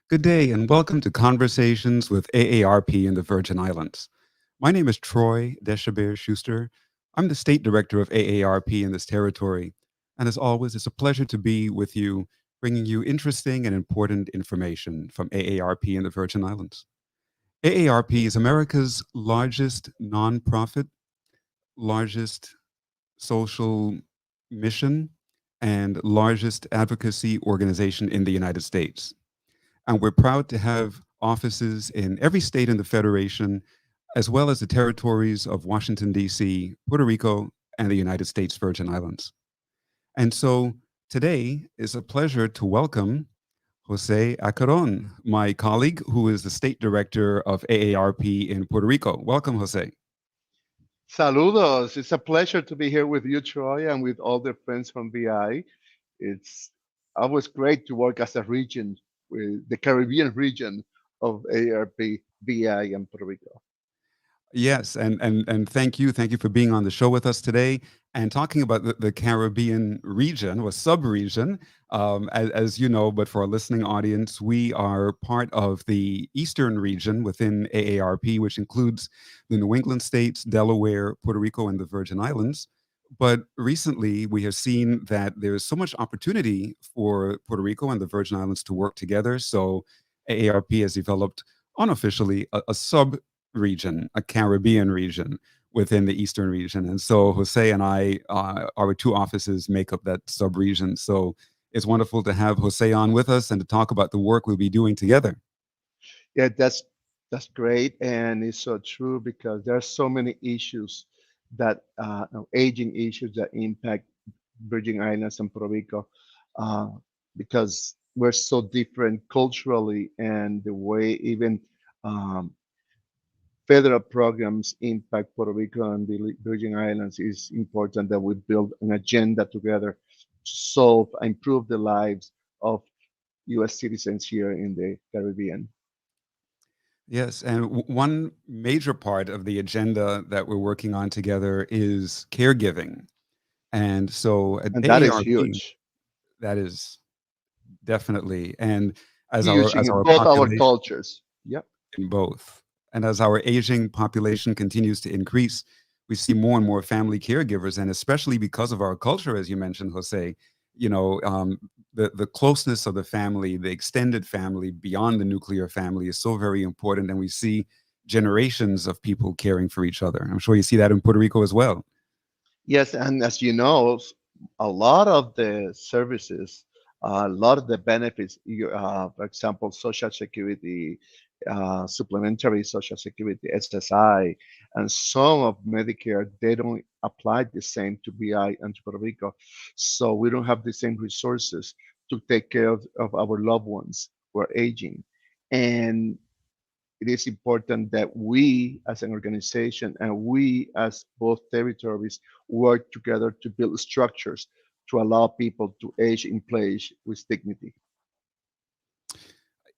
Good day and welcome to Conversations with AARP in the Virgin Islands. My name is Troy Deshabert Schuster. I'm the State Director of AARP in this territory. And as always, it's a pleasure to be with you, bringing you interesting and important information from AARP in the Virgin Islands. AARP is America's largest nonprofit, largest social mission, and largest advocacy organization in the United States. And we're proud to have offices in every state in the Federation, as well as the territories of Washington, D.C., Puerto Rico, and the United States Virgin Islands. And so today is a pleasure to welcome Jose Acaron, my colleague, who is the state director of AARP in Puerto Rico. Welcome, Jose. Saludos. It's a pleasure to be here with you, Troy, and with all the friends from VI. It's always great to work as a region with the Caribbean region of ARP, VI, and Puerto Rico. Yes, and thank you for being on the show with us today and talking about the Caribbean region or sub-region. As you know, but for our listening audience, we are part of the Eastern region within AARP, which includes the New England states, Delaware, Puerto Rico, and the Virgin Islands. But recently, we have seen that there's so much opportunity for Puerto Rico and the Virgin Islands to work together. So AARP has developed unofficially a sub region, a Caribbean region within the Eastern region. And so Jose and I, our two offices make up that sub region. So it's wonderful to have Jose on with us and to talk about the work we'll be doing together. Yeah, that's great, and it's so true because there are so many issues that aging issues that impact Virgin Islands and Puerto Rico, uh, because we're so different culturally, and the way even um, federal programs impact Puerto Rico and the Virgin Islands is important that we build an agenda together to solve, improve the lives of U.S. citizens here in the Caribbean. Yes, and one major part of the agenda that we're working on together is caregiving. And so at And that is AARP, huge, that is definitely, and huge as in our both our population cultures. Yep. in both. And as our aging population continues to increase, we see more and more family caregivers, and especially because of our culture, as you mentioned, Jose, you know, the closeness of the family, the extended family beyond the nuclear family is so very important, and we see generations of people caring for each other. I'm sure you see that in Puerto Rico as well. Yes, and as you know, a lot of the services, a lot of the benefits, for example, Social Security, supplementary Social Security, SSI, and some of Medicare, they don't apply the same to BI and to Puerto Rico. So we don't have the same resources to take care of our loved ones who are aging. And it is important that we as an organization and we as both territories work together to build structures to allow people to age in place with dignity.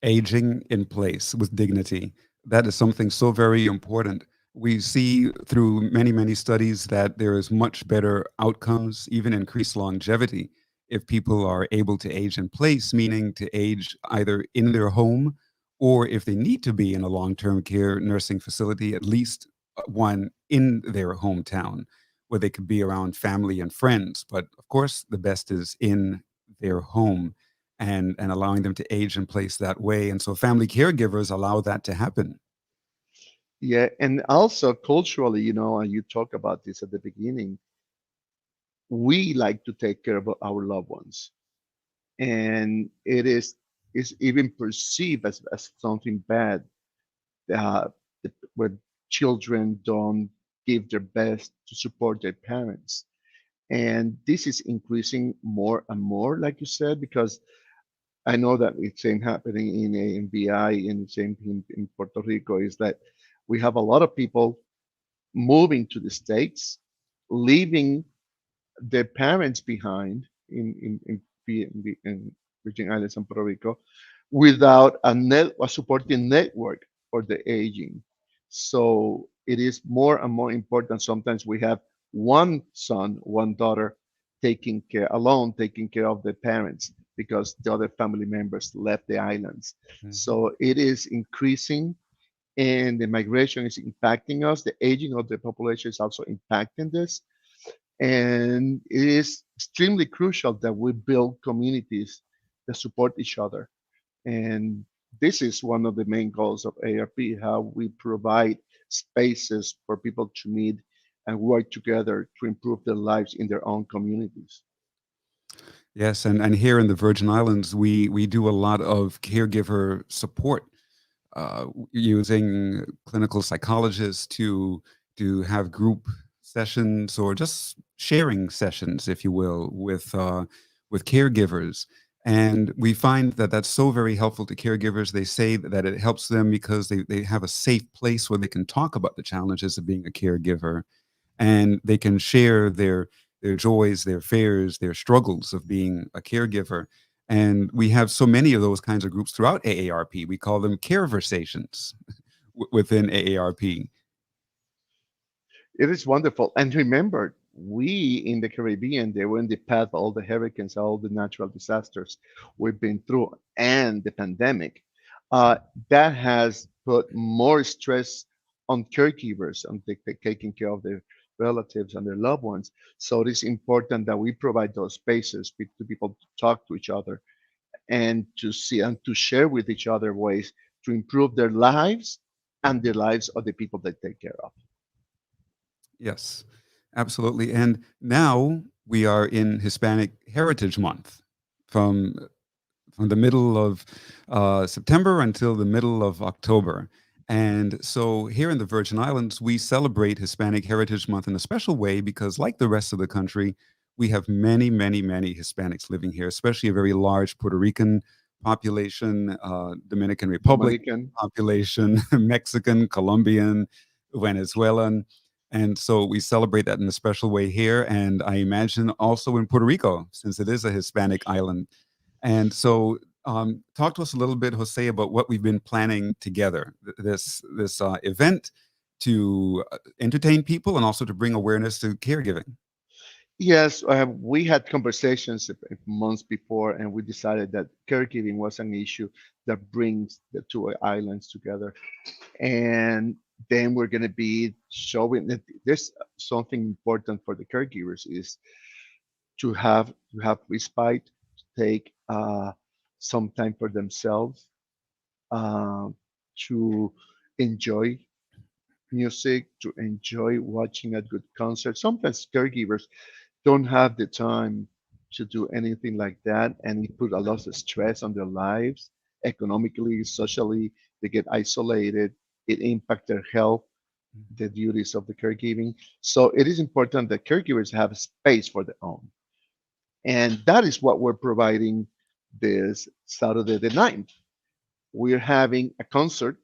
Aging in place with dignity. That is something so very important. We see through many, many studies that there is much better outcomes, even increased longevity, if people are able to age in place, meaning to age either in their home or if they need to be in a long term care nursing facility, at least one in their hometown where they could be around family and friends. But of course, the best is in their home and allowing them to age in place that way. And so family caregivers allow that to happen. Yeah, and also culturally, and you talk about this at the beginning, we like to take care of our loved ones. And is even perceived as something bad uh, where children don't give their best to support their parents. And this is increasing more and more, like you said, because I know that it's same happening in AMBI and same in Puerto Rico is that we have a lot of people moving to the States, leaving their parents behind in Virgin Islands and Puerto Rico without a supporting network for the aging. So it is more and more important. Sometimes we have one son, one daughter taking care alone, taking care of the parents. because the other family members left the islands. Mhm. So it is increasing, and the migration is impacting us. The aging of the population is also impacting this. And it is extremely crucial that we build communities that support each other. And this is one of the main goals of ARP, how we provide spaces for people to meet and work together to improve their lives in their own communities. Yes, and here in the Virgin Islands, we do a lot of caregiver support, using clinical psychologists to have group sessions or just sharing sessions, if you will, with caregivers. And we find that that's so very helpful to caregivers. They say that it helps them because they have a safe place where they can talk about the challenges of being a caregiver, and they can share their joys, their fears, their struggles of being a caregiver. And we have so many of those kinds of groups throughout AARP. We call them careversations within AARP. It is wonderful. And remember, we in the Caribbean, they were in the path of all the hurricanes, all the natural disasters we've been through, and the pandemic. That has put more stress on caregivers, on taking care of their relatives and their loved ones. So it is important that we provide those spaces to people to talk to each other and to see and to share with each other ways to improve their lives and the lives of the people they take care of. Yes, absolutely. And now we are in Hispanic Heritage Month from from the middle of September until the middle of October. And so here in the Virgin Islands, we celebrate Hispanic Heritage Month in a special way because, like the rest of the country, we have many, many, many Hispanics living here, especially a very large Puerto Rican population, Dominican Republic Dominican. population, Mexican, Colombian, Venezuelan. And so we celebrate that in a special way here. And I imagine also in Puerto Rico, since it is a Hispanic island. And so, talk to us a little bit, Jose, about what we've been planning together. This event to entertain people and also to bring awareness to caregiving. Yes, we had conversations months before, and we decided that caregiving was an issue that brings the two islands together. And then we're going to be showing that there's something important for the caregivers is to have respite, to take some time for themselves, uh, to enjoy music, to enjoy watching a good concert. Sometimes caregivers don't have the time to do anything like that, and it put a lot of stress on their lives, economically, socially. They get isolated. It impacts their health, the duties of the caregiving. So it is important that caregivers have space for their own, and that is what we're providing this Saturday the 9th. We're having a concert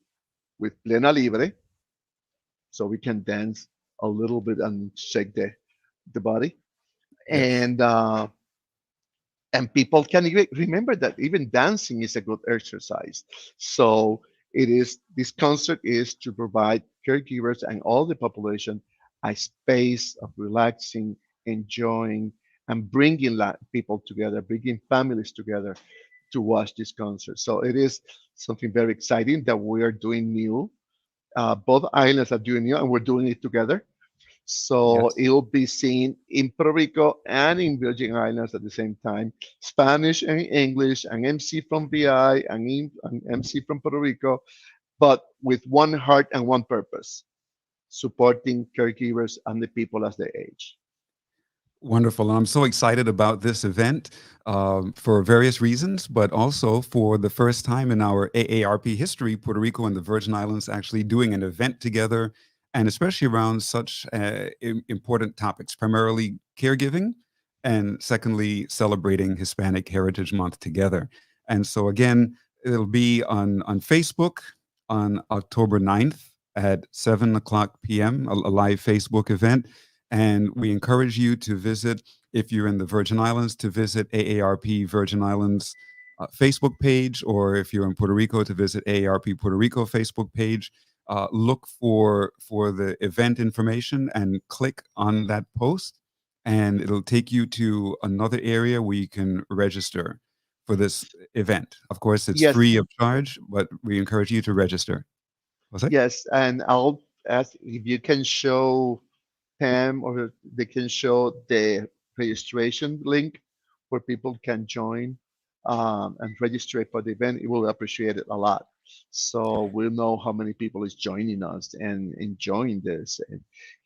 with Plena Libre, so we can dance a little bit and shake the body. Yes. And people can remember that even dancing is a good exercise. So it is this concert is to provide caregivers and all the population a space of relaxing, enjoying, and bringing people together, bringing families together to watch this concert. So it is something very exciting that we are doing new. Both islands are doing new, and we're doing it together. So Yes. it'll be seen in Puerto Rico and in Virgin Islands at the same time. Spanish and English, an MC from VI, an MC from Puerto Rico, but with one heart and one purpose, supporting caregivers and the people as they age. Wonderful. And I'm so excited about this event, for various reasons, but also for the first time in our AARP history, Puerto Rico and the Virgin Islands actually doing an event together, and especially around such important topics, primarily caregiving, and secondly, celebrating Hispanic Heritage Month together. And so, again, it'll be on Facebook on October 9th at 7 o'clock p.m., a live Facebook event. And we encourage you to visit, if you're in the Virgin Islands, to visit AARP Virgin Islands Facebook page, or if you're in Puerto Rico, to visit AARP Puerto Rico Facebook page. Look for the event information and click on that post, and it'll take you to another area where you can register for this event. Of course, it's Yes, free of charge, but we encourage you to register. Was it? yes, and I'll ask if you can show Pam, or they can show the registration link where people can join and register for the event. It will appreciate it a lot. So we'll know how many people is joining us and enjoying this.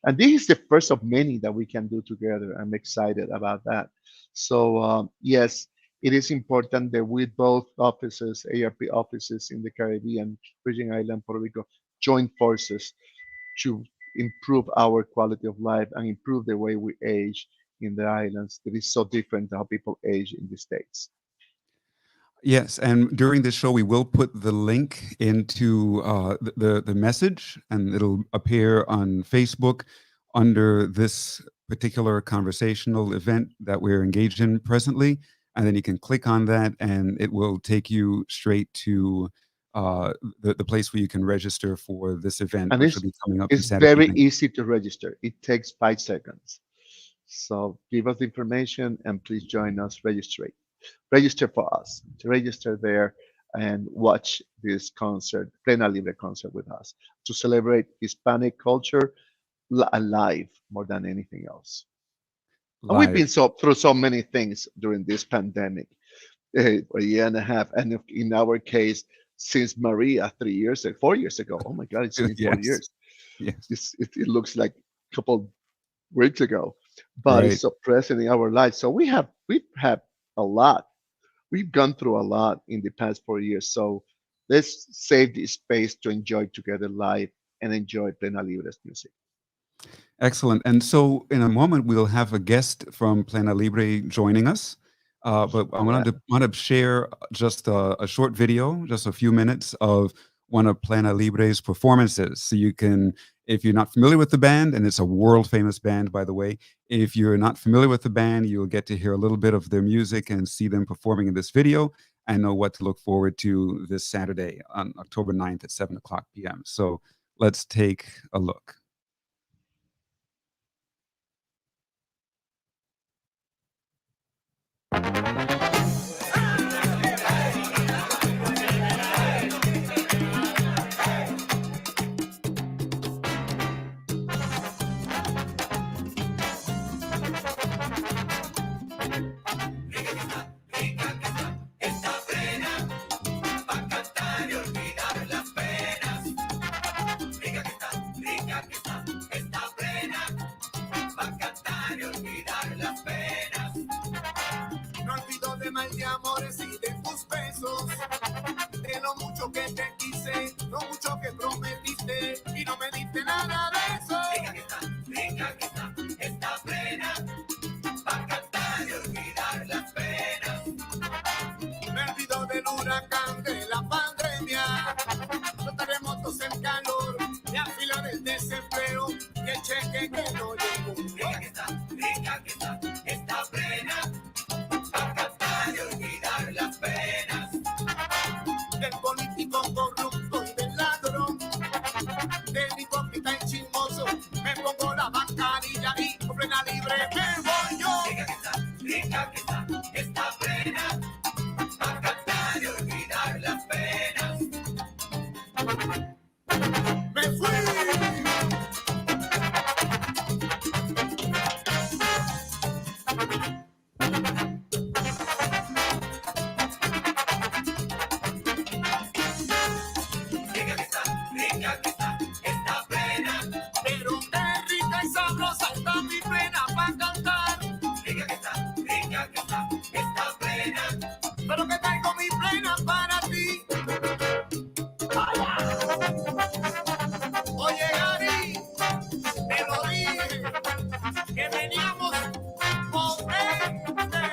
And this is the first of many that we can do together. I'm excited about that. So yes, it is important that we both offices, ARP offices in the Caribbean, Virgin Island, Puerto Rico, join forces to improve our quality of life and improve the way we age in the islands. That is so different to how people age in the States. Yes, and during this show, we will put the link into the message, and it'll appear on Facebook under this particular conversational event that we're engaged in presently. And then you can click on that, and it will take you straight to the place where you can register for this event, And which will be coming up on it's Saturday very evening. easy to register. It takes 5 seconds. So give us the information and please join us. Register for us to register there and watch this concert, Plena Libre concert with us to celebrate Hispanic culture alive more than anything else. And we've been Live. through so many things during this pandemic, a year and a half, and in our case, since Maria 3 years, 4 years ago. Oh my God, it's been four Yes. years. Yes. It looks like a couple weeks ago, but it's Right. so present in our lives. So we've had a lot. We've gone through a lot in the past 4 years. So let's save this space to enjoy together live and enjoy Plena Libre's music. Excellent. And so in a moment, we'll have a guest from Plena Libre joining us. But I Yeah. want to share just a short video, just a few minutes of one of Plena Libre's performances. So you can, if you're not familiar with the band, and it's a world famous band, by the way, if you're not familiar with the band, you'll get to hear a little bit of their music and see them performing in this video and know what to look forward to this Saturday on October 9th at 7 o'clock p.m. So let's take a look. No olvido de mal de amores y de tus besos, de lo mucho que te quise, lo mucho que prometiste y no me diste nada de eso. Rica que está plena, para cantar y olvidar las penas. Me olvido del huracán, de la pandemia, los terremotos, el calor, la fila del desempleo y el cheque que no llegó. Rica que está plena, para cantar y olvidar las penas. Del político corrupto y del ladrón, del hipócrita y chismoso, me pongo la mascarilla y con Plena Libre me voy yo. Rica que está plena, para cantar y olvidar las penas. Me fui. Rica que está plena, pero qué rica y sabrosa está mi plena para cantar. Rica que está plena, pero que traigo mi plena para ti. Oye, Gary, te lo dije, que veníamos potentes.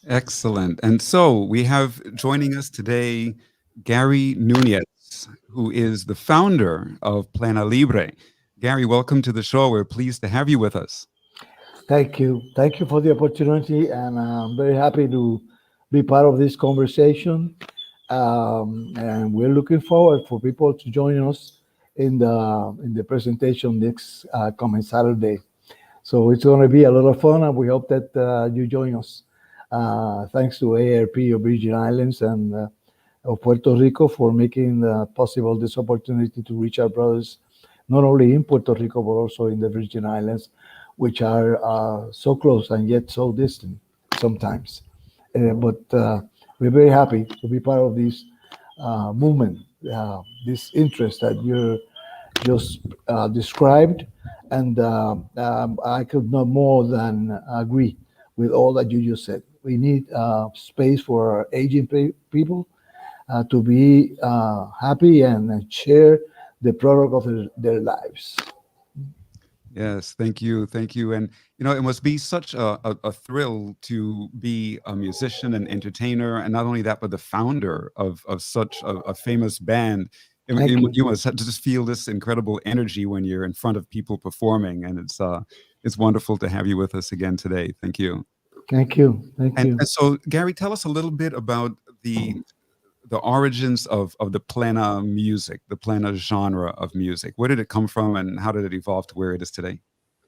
Excellent. And so we have joining us today Gary Nuñez, who is the founder of Plena Libre. Gary, welcome to the show. We're pleased to have you with us. Thank you. Thank you for the opportunity, and I'm very happy to be part of this conversation. And we're looking forward for people to join us in the presentation next coming Saturday. So it's going to be a lot of fun, and we hope that you join us. Thanks to AARP of Virgin Islands and of Puerto Rico for making possible this opportunity to reach our brothers, not only in Puerto Rico, but also in the Virgin Islands, which are so close and yet so distant sometimes. But we're very happy to be part of this movement, this interest that you just described. And I could not more than agree with all that you just said. We need space for our aging people to be happy and share the product of their lives. Yes, thank you. Thank you. And, it must be such a thrill to be a musician and entertainer. And not only that, but the founder of such a famous band. Thank you. You must just feel this incredible energy when you're in front of people performing. And it's wonderful to have you with us again today. Thank you. Thank you. Thank you. And so, Gary, tell us a little bit about the origins of the Plena music, the Plena genre of music. Where did it come from, and how did it evolve to where it is today?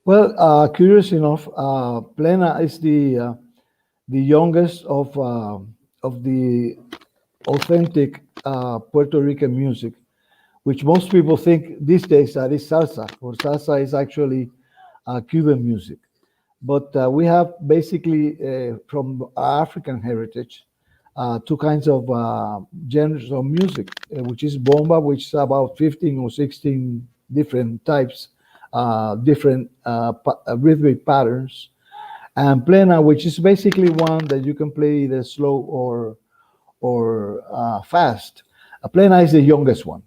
Well, curious enough, Plena is the youngest of the authentic Puerto Rican music, which most people think these days that is salsa, or salsa is actually Cuban music. But we have basically from African heritage two kinds of genres of music, which is bomba, which is about 15 or 16 different types, different rhythmic patterns, and plena, which is basically one that you can play either slow or fast. Plena is the youngest one.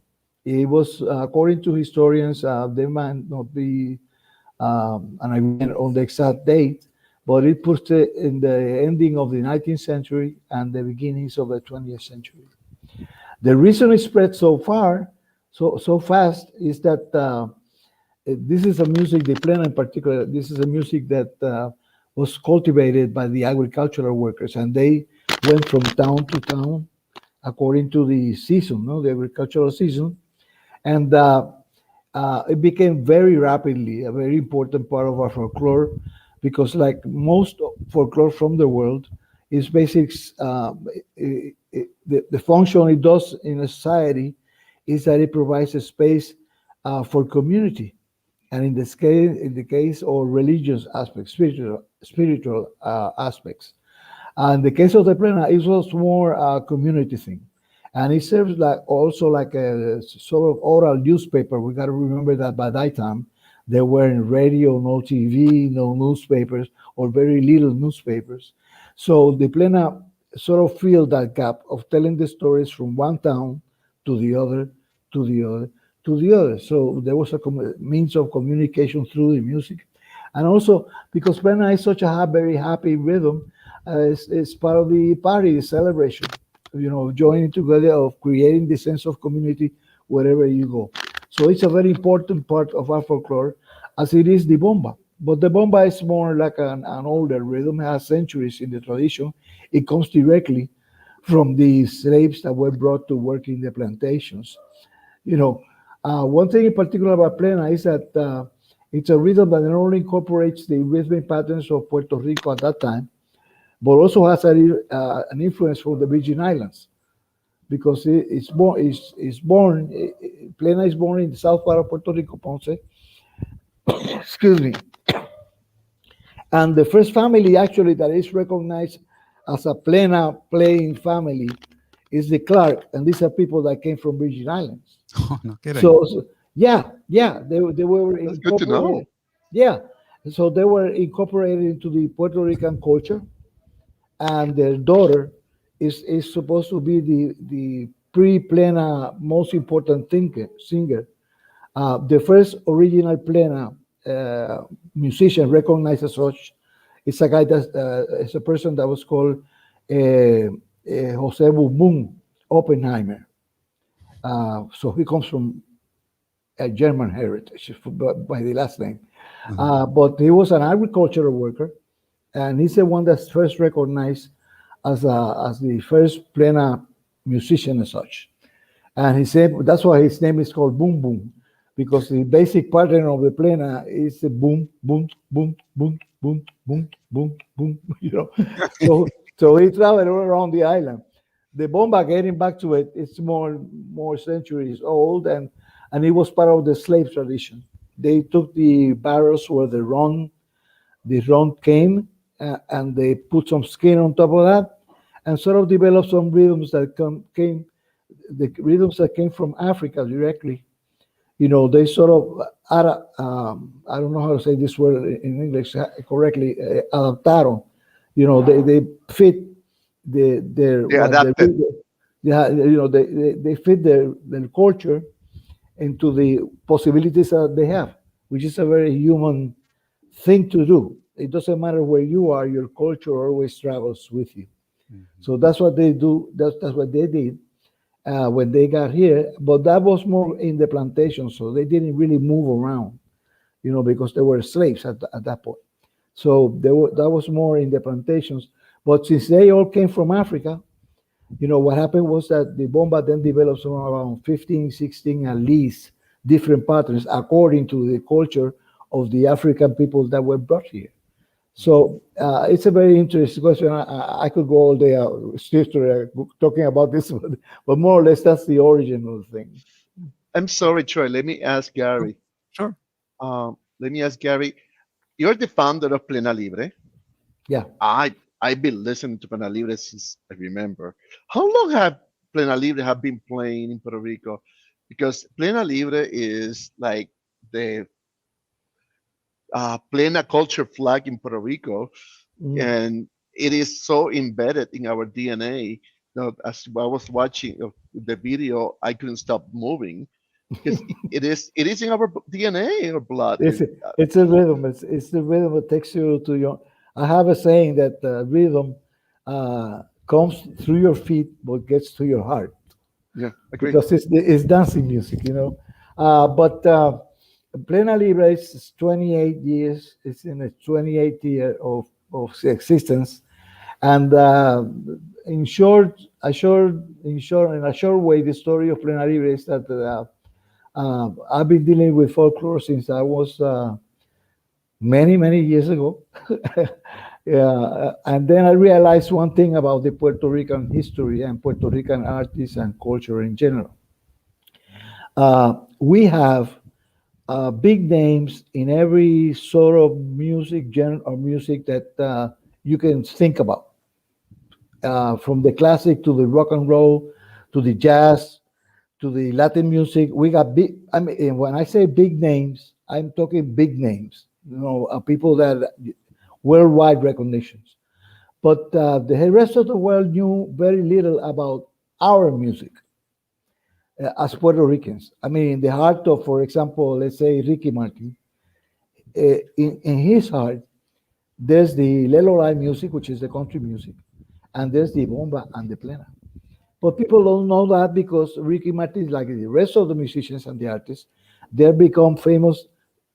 It was, according to historians, there might not be an agreement on the exact date, but it puts it in the ending of the 19th century and the beginnings of the 20th century. The reason it spread so far, so fast, is that this is a music, the plena in particular, this is a music that was cultivated by the agricultural workers, and they went from town to town according to the season, the agricultural season, and it became very rapidly a very important part of our folklore, because like most folklore from the world, is basics. The function it does in a society is that it provides a space for community, and in the case of religious aspects, spiritual aspects. In the case of the plena, it was more a community thing, and it serves also like a sort of oral newspaper. We got to remember that by that time there weren't radio, no TV, no newspapers, or very little newspapers. So the plena sort of filled that gap of telling the stories from one town to the other, to the other, to the other. So there was a means of communication through the music. And also, because plena is such a very happy rhythm, it's part of the party, the celebration, joining together, of creating the sense of community wherever you go. So it's a very important part of our folklore, as it is the bomba. But the bomba is more like an older rhythm, has centuries in the tradition. It comes directly from the slaves that were brought to work in the plantations. One thing in particular about plena is that it's a rhythm that not only incorporates the rhythmic patterns of Puerto Rico at that time, but also has an influence from the Virgin Islands, because plena is born in the south part of Puerto Rico, Ponce. Excuse me. And the first family actually that is recognized as a plena playing family is the Clark, and these are people that came from Virgin Islands. Oh, no kidding. So yeah, they were That's good to know. incorporated. Yeah, so they were incorporated into the Puerto Rican culture, and their daughter is supposed to be the pre-plena most important singer. The first original plena musician recognized as such is a guy that is a person that was called Jose Boom Boom Oppenheimer. So he comes from a German heritage by the last name. But he was an agricultural worker, and he's the one that's first recognized as the first plena musician as such. And he said that's why his name is called Boom Boom, because the basic pattern of the plena is a boom, boom, boom, boom, boom, boom, boom, boom. So he traveled all around the island. The bomba, getting back to it, it's more centuries old, and it was part of the slave tradition. They took the barrels where the rum came, and they put some skin on top of that, and sort of developed some rhythms that came the rhythms that came from Africa directly. They sort of I don't know how to say this word in English correctly. Adaptaron. They fit their They what their adapted. yeah, they fit their culture into the possibilities that they have, which is a very human thing to do. It doesn't matter where you are, your culture always travels with you. So that's what they do. That's what they did when they got here. But that was more in the plantation, so they didn't really move around, because they were slaves at that point. So that was more in the plantations. But since they all came from Africa, what happened was that the bomba then developed somewhere around 15, 16 at least different patterns according to the culture of the African people that were brought here. So it's a very interesting question. I could go all day history talking about this, but more or less that's the origin of the thing. I'm sorry, Troy. Let me ask Oh, Gary. sure. Let me ask Gary. You're the founder of Plena Libre. Yeah. I've been listening to Plena Libre since I remember. How long have Plena Libre have been playing in Puerto Rico? Because Plena Libre is like the Plena culture flag in Puerto Rico, Mm. and it is so embedded in our DNA. As I was watching the video, I couldn't stop moving because it is in our DNA or blood. It's it's a rhythm. It's the rhythm that takes you to your. I have a saying that rhythm comes through your feet, but gets to your heart Yeah, agree. because it's dancing music. But Plena Libre is 28 years. It's in its 28th year of existence, and in a short way, the story of Plena Libre is that I've been dealing with folklore since I was many, many years ago. Yeah, and then I realized one thing about the Puerto Rican history and Puerto Rican artists and culture in general. We have big names in every sort of music genre or music that you can think about, from the classic to the rock and roll to the jazz to the Latin music. We got big. I mean, when I say big names, I'm talking big names. People that worldwide recognitions. But the rest of the world knew very little about our music as Puerto Ricans. I mean, in the heart of, for example, let's say Ricky Martin, in his heart, there's the Lelolai music, which is the country music, and there's the bomba and the plena. But people don't know that because Ricky Martin, like the rest of the musicians and the artists, they become famous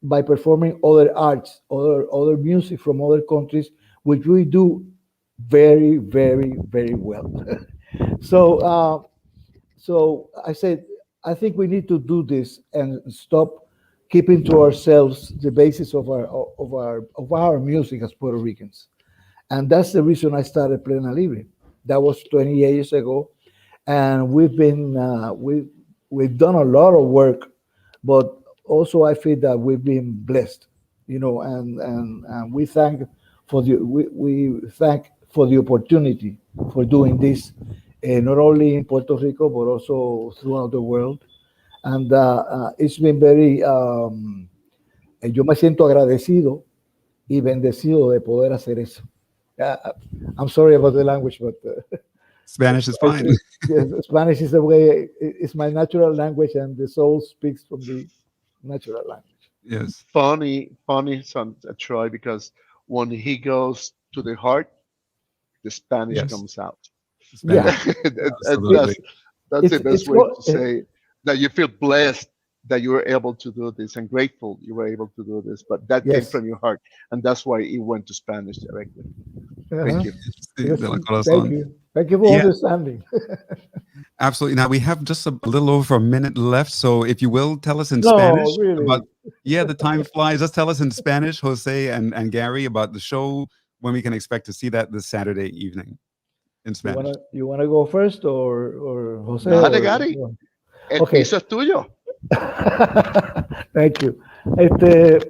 by performing other arts, other music from other countries, which we do very, very, very well. so, so I said, I think we need to do this and stop keeping to ourselves the basis of our music as Puerto Ricans, and that's the reason I started Plena Libre. That was 28 years ago, and we've done a lot of work, but also I feel that we've been blessed, and we thank for the opportunity for doing this, not only in Puerto Rico but also throughout the world, and it's been very. Yo me siento agradecido y bendecido de poder hacer eso. Uh, I'm sorry about the language, but Spanish is fine. yes, Spanish is the way, it's my natural language, and the soul speaks from the natural language. Yes. Funny, son, Troy, because when he goes to the heart, the Spanish Yes. comes out. Yeah. Spanish. That's Absolutely. that's the It's- best it's way go- to say that you feel blessed that you were able to do this and grateful you were able to do this. But that came Yes. from your heart, and that's why it went to Spanish directly. Uh-huh. Thank you. Sí, Yes, de la thank corazón. you. Thank you for Yeah. understanding. Absolutely. Now we have just a little over a minute left. So if you will tell us in No, Spanish really. about, yeah, the time flies. Just tell us in Spanish, Jose and Gary, about the show, when we can expect to see that this Saturday evening in Spanish. You wanna go first or Jose? Dale, Or, Gary. El Okay. piso es tuyo. Thank you. The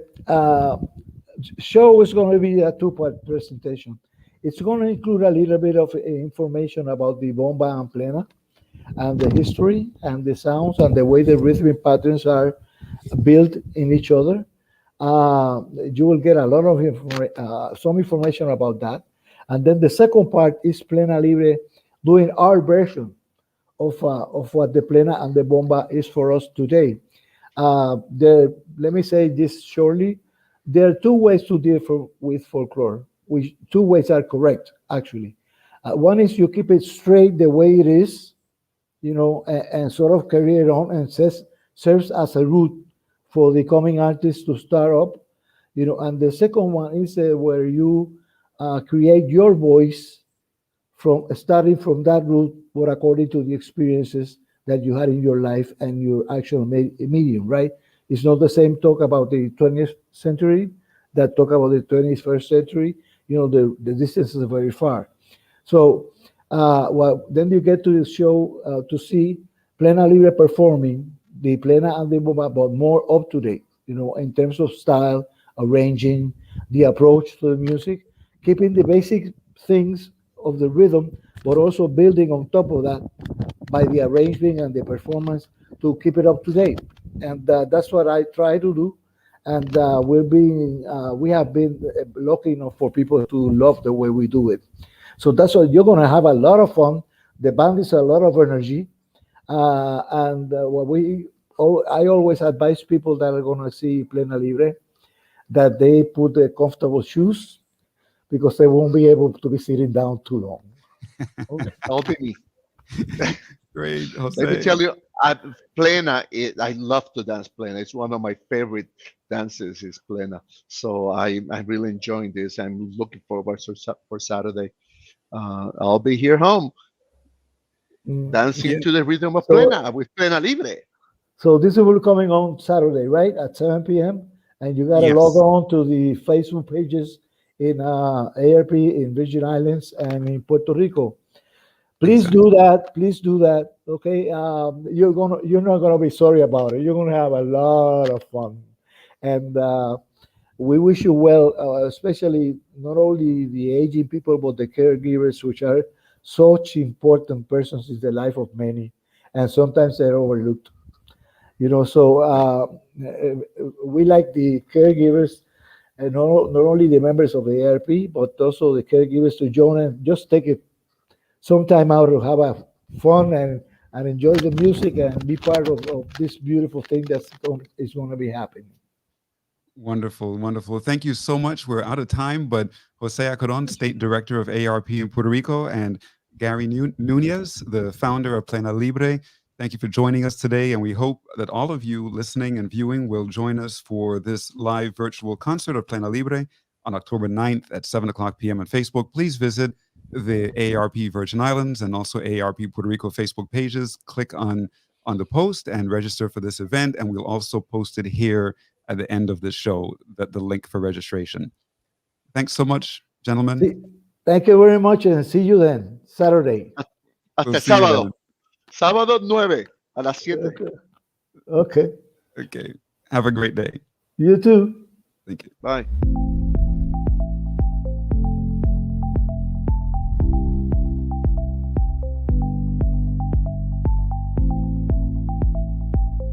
show is going to be a two-part presentation. It's going to include a little bit of information about the bomba and plena and the history and the sounds and the way the rhythmic patterns are built in each other. You will get a lot of some information about that. And then the second part is Plena Libre doing our version of what the plena and the bomba is for us today. Let me say this shortly. There are two ways to deal with folklore, which two ways are correct, actually. One is you keep it straight the way it is, and sort of carry it on and serves as a route for the coming artists to start up, and the second one is where you create your voice from starting from that route, but according to the experiences that you had in your life and your actual medium, right? It's not the same talk about the 20th century that talk about the 21st century. The distances are very far. So, well, then you get to the show to see Plena Libre performing the Plena and the Bomba, but more up to date, in terms of style, arranging, the approach to the music, keeping the basic things of the rhythm, but also building on top of that by the arrangement and the performance to keep it up to date. And that's what I try to do. And we have been lucky enough for people to love the way we do it. So that's why you're going to have a lot of fun. The band is a lot of energy. And I always advise people that are going to see Plena Libre that they put the comfortable shoes because they won't be able to be sitting down too long. Okay. That'll be me. Great, Jose. Let me tell you, Plena, I love to dance Plena. It's one of my favorite dances is Plena. So I'm really enjoying this. I'm looking forward for Saturday. I'll be here home dancing Yeah. to the rhythm of So- Plena with Plena Libre. So this will be coming on Saturday, right, at 7 p.m. And you got to Yes. log on to the Facebook pages in AARP in Virgin Islands and in Puerto Rico. Please do that. Please do that. Okay, you're not gonna be sorry about it. You're gonna have a lot of fun, and we wish you well, especially not only the aging people but the caregivers, which are such important persons in the life of many, and sometimes they're overlooked. So we like the caregivers, and not only the members of the ARP, but also the caregivers to join and just take it some time out to have a fun and enjoy the music and be part of this beautiful thing is going to be happening. Wonderful, wonderful. Thank you so much. We're out of time, but Jose Acaron, State Director of AARP in Puerto Rico, and Gary Nuñez, the founder of Plena Libre, thank you for joining us today. And we hope that all of you listening and viewing will join us for this live virtual concert of Plena Libre on October 9th at 7 o'clock p.m. on Facebook. Please visit the AARP Virgin Islands and also AARP Puerto Rico Facebook pages. Click on the post and register for this event. And we'll also post it here at the end of the show, the link for registration. Thanks so much, gentlemen. Thank you very much, and see you then, Saturday. Hasta We'll see you sábado. then. Sábado 9 a las 7. Okay. Okay. Have a great day. You too. Thank you. Bye.